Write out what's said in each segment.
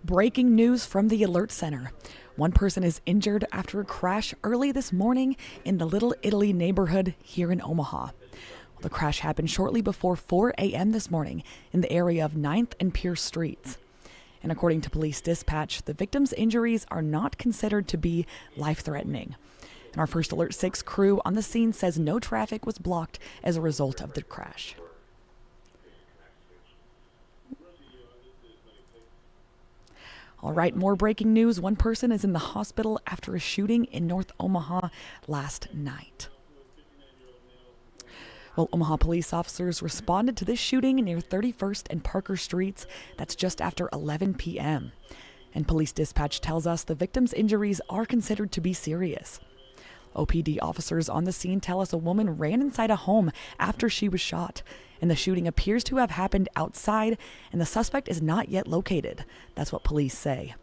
Breaking news from the Alert Center. One person is injured after a crash early this morning in the Little Italy neighborhood here in Omaha. The crash happened shortly before 4 a.m. this morning in the area of 9th and Pierce Streets. And according to police dispatch, the victim's injuries are not considered to be life-threatening. And our First Alert 6 crew on the scene says no traffic was blocked as a result of the crash. All right, more breaking news. One person is in the hospital after a shooting in North Omaha last night. Well, Omaha police officers responded to this shooting near 31st and Parker Streets. That's just after 11 p.m. And police dispatch tells us the victim's injuries are considered to be serious. OPD officers on the scene tell us a woman ran inside a home after she was shot, and the shooting appears to have happened outside, and the suspect is not yet located. That's what police say.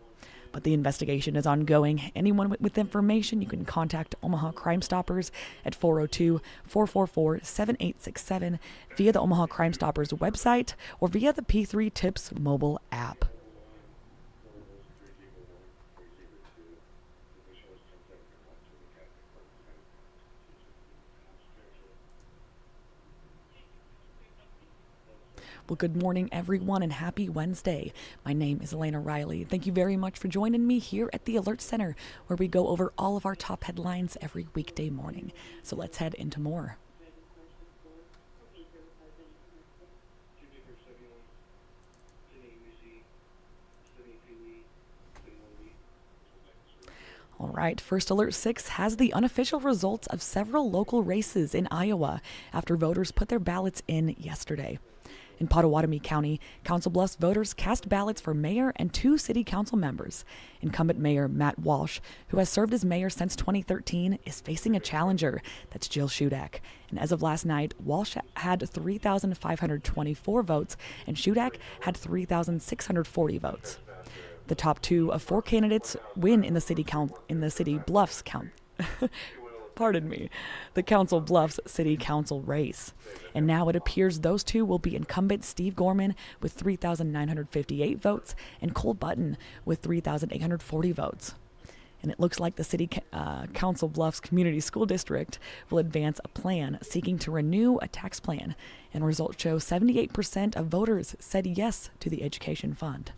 But the investigation is ongoing. Anyone with information, you can contact Omaha Crime Stoppers at 402-444-7867 via the Omaha Crime Stoppers website or via the P3 Tips mobile app. Well, good morning, everyone, and happy Wednesday. My name is Elena Riley. Thank you very much for joining me here at the Alert Center, where we go over all of our top headlines every weekday morning. So let's head into more. All right, First Alert 6 has the unofficial results of several local races in Iowa after voters put their ballots in yesterday. In Pottawatomie County, Council Bluffs voters cast ballots for mayor and 2 city council members. Incumbent Mayor Matt Walsh, who has served as mayor since 2013, is facing a challenger. That's Jill Shudak. And as of last night, Walsh had 3,524 votes, and Shudak had 3,640 votes. The top 2 of 4 candidates win in the city Bluffs count. The Council Bluffs City Council race. And now it appears those 2 will be incumbent Steve Gorman with 3,958 votes and Cole Button with 3,840 votes. And it looks like the City Council Bluffs Community School District will advance a plan seeking to renew a tax plan. And results show 78% of voters said yes to the education fund.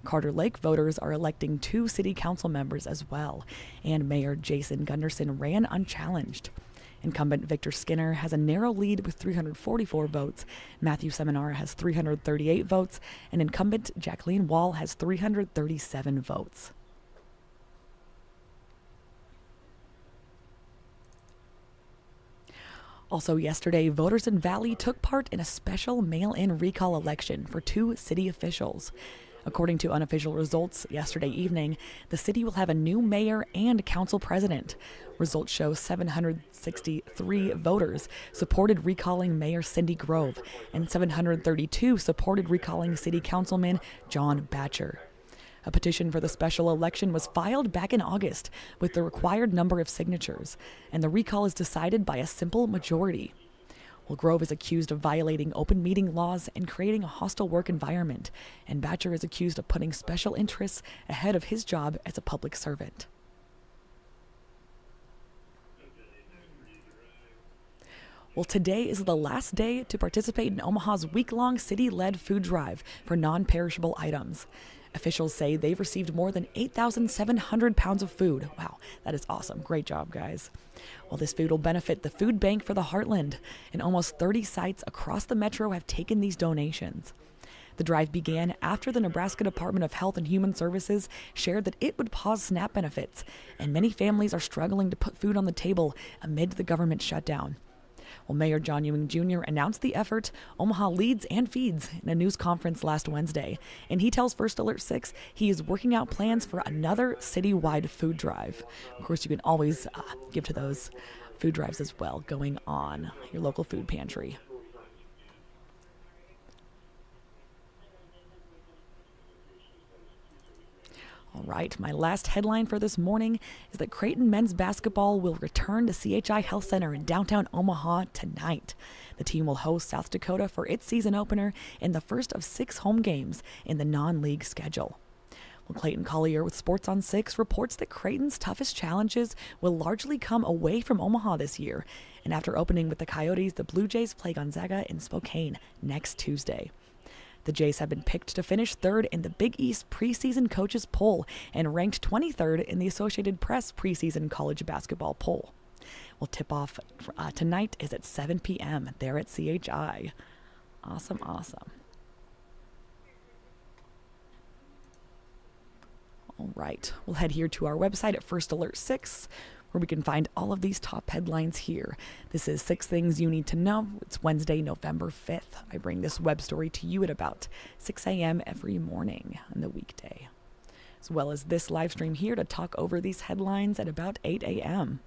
Carter Lake voters are electing 2 city council members as well, and Mayor Jason Gunderson ran unchallenged. Incumbent Victor Skinner has a narrow lead with 344 votes, Matthew Seminar has 338 votes, and incumbent Jacqueline Wall has 337 votes. Also yesterday, voters in Valley took part in a special mail-in recall election for 2 city officials. According to unofficial results yesterday evening, the city will have a new mayor and council president. Results show 763 voters supported recalling Mayor Cindy Grove, and 732 supported recalling City Councilman John Batcher. A petition for the special election was filed back in August with the required number of signatures, and the recall is decided by a simple majority. Well, Grove is accused of violating open meeting laws and creating a hostile work environment, and Batcher is accused of putting special interests ahead of his job as a public servant. Well, today is the last day to participate in Omaha's week-long city-led food drive for non-perishable items. Officials say they've received more than 8,700 pounds of food. Wow, that is awesome. Great job, guys. Well, this food will benefit the Food Bank for the Heartland, and almost 30 sites across the metro have taken these donations. The drive began after the Nebraska Department of Health and Human Services shared that it would pause SNAP benefits, and many families are struggling to put food on the table amid the government shutdown. Well, Mayor John Ewing Jr. announced the effort Omaha leads and feeds in a news conference last Wednesday, and he tells First Alert 6 he is working out plans for another citywide food drive. Of course, you can always give to those food drives as well going on your local food pantry. All right, my last headline for this morning is that Creighton men's basketball will return to CHI Health Center in downtown Omaha tonight. The team will host South Dakota for its season opener in the first of 6 home games in the non-league schedule. Well, Clayton Collier with Sports on 6 reports that Creighton's toughest challenges will largely come away from Omaha this year. And after opening with the Coyotes, the Blue Jays play Gonzaga in Spokane next Tuesday. The Jays have been picked to finish third in the Big East preseason coaches poll and ranked 23rd in the Associated Press preseason college basketball poll. Well, tip-off tonight is at 7 p.m. there at CHI. Awesome. All right, we'll head here to our website at First Alert 6, where we can find all of these top headlines here. This is 6 Things You Need to Know. It's Wednesday, November 5th. I bring this web story to you at about 6 a.m. every morning on the weekday, as well as this live stream here to talk over these headlines at about 8 a.m.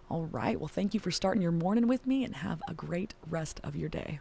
All right, well, thank you for starting your morning with me, and have a great rest of your day.